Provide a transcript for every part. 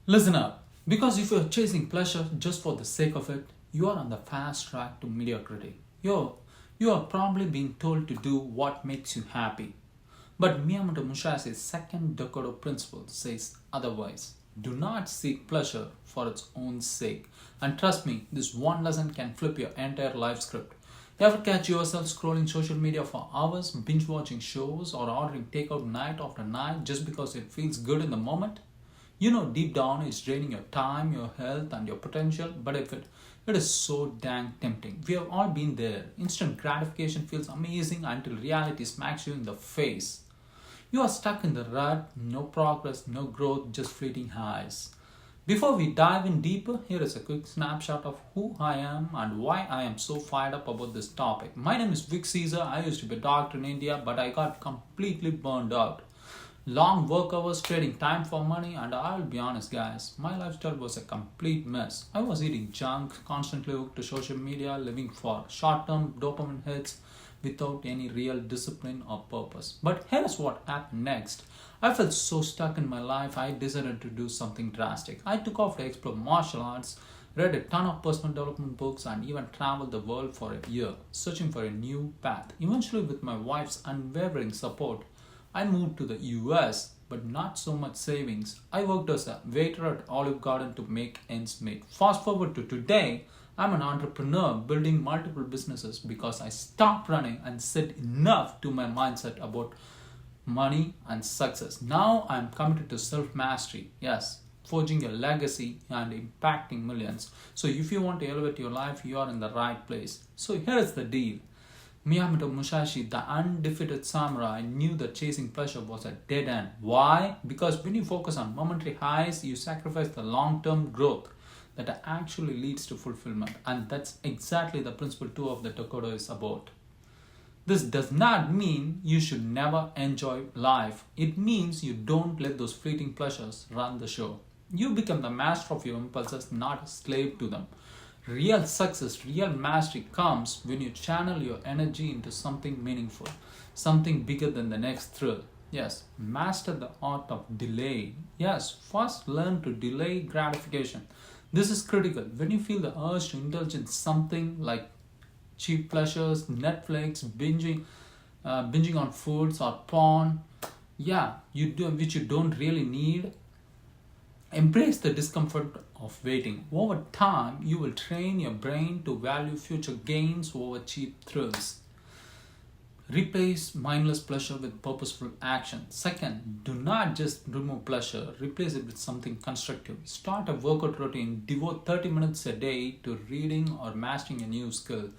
Listen up, because if you're chasing pleasure just for the sake of it, you are on the fast track to mediocrity. You are probably being told to do what makes you happy. But Miyamoto Musashi's second Dokoro principle says otherwise. Do not seek pleasure for its own sake. And trust me, this one lesson can flip your entire life script. Ever catch yourself scrolling social media for hours, binge watching shows, or ordering takeout night after night just because it feels good in the moment? You know deep down it's draining your time, your health, and your potential, but it is so dang tempting. We have all been there. Instant gratification feels amazing until reality smacks you in the face. You are stuck in the rut, no progress, no growth, just fleeting highs. Before we dive in deeper, here is a quick snapshot of who I am and why I am so fired up about this topic. My name is Vic Caesar. I used to be a doctor in India, but I got completely burned out. Long work hours, trading time for money, and I'll be honest, guys, my lifestyle was a complete mess. I was eating junk, constantly hooked to social media, living for short term dopamine hits without any real discipline or purpose. But here's what happened next. I felt so stuck in my life, I decided to do something drastic. I took off to explore martial arts, read a ton of personal development books, and even traveled the world for a year, searching for a new path. Eventually, with my wife's unwavering support, I moved to the US, but not so much savings. I worked as a waiter at Olive Garden to make ends meet. Fast forward to today, I'm an entrepreneur building multiple businesses because I stopped running and said enough to my mindset about money and success. Now I'm committed to self mastery. Yes, forging a legacy and impacting millions. So if you want to elevate your life, you are in the right place. So here is the deal. Miyamoto Musashi, the undefeated samurai, knew that chasing pleasure was a dead end. Why? Because when you focus on momentary highs, you sacrifice the long term growth that actually leads to fulfillment. And that's exactly the principle 2 of the Dokoro is about. This does not mean you should never enjoy life. It means you don't let those fleeting pleasures run the show. You become the master of your impulses, not a slave to them. Real success, real mastery comes when you channel your energy into something meaningful, something bigger than the next thrill. Yes, master the art of delay. Yes, first learn to delay gratification. This is critical. When you feel the urge to indulge in something like cheap pleasures, Netflix, binging on foods or porn, which you don't really need, embrace the discomfort of waiting. Over time, you will train your brain to value future gains over cheap thrills. Replace mindless pleasure with purposeful action. Second, do not just remove pleasure, replace it with something constructive. Start a workout routine, devote 30 minutes a day to reading or mastering a new skill.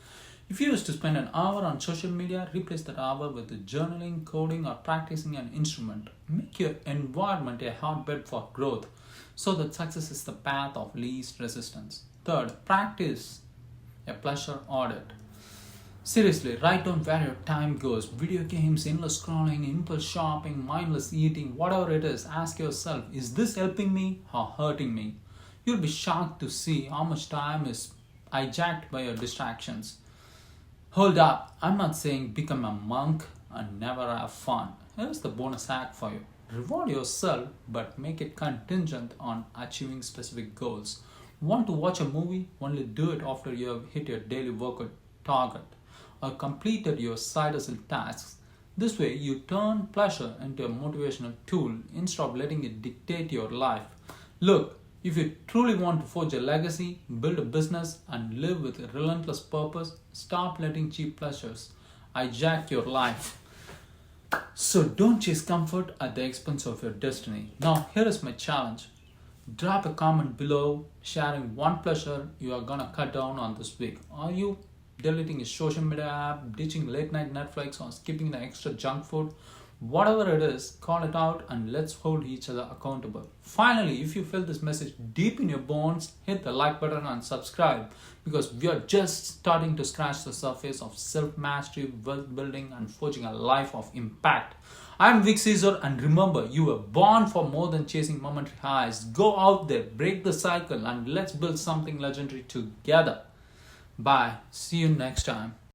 If you used to spend an hour on social media, replace that hour with journaling, coding, or practicing an instrument. Make your environment a hotbed for growth so that success is the path of least resistance. Third, practice a pleasure audit. Seriously, write down where your time goes. Video games, endless scrolling, impulse shopping, mindless eating, whatever it is, ask yourself, is this helping me or hurting me? You'll be shocked to see how much time is hijacked by your distractions. Hold up, I'm not saying become a monk and never have fun. Here's the bonus hack for you. Reward yourself, but make it contingent on achieving specific goals. Want to watch a movie? Only do it after you have hit your daily workout target or completed your side hustle tasks. This way, you turn pleasure into a motivational tool instead of letting it dictate your life. Look, if you truly want to forge a legacy, build a business, and live with a relentless purpose, stop letting cheap pleasures hijack your life. So don't chase comfort at the expense of your destiny. Now, here is my challenge. Drop a comment below sharing one pleasure you are gonna cut down on this week. Are you deleting a social media app, ditching late night Netflix, or skipping the extra junk food? Whatever it is, call it out and let's hold each other accountable. Finally, if you feel this message deep in your bones, hit the like button and subscribe because we are just starting to scratch the surface of self-mastery, wealth building, and forging a life of impact. I'm Vic Caesar, and remember, you were born for more than chasing momentary highs. Go out there, break the cycle, and let's build something legendary together. Bye. See you next time.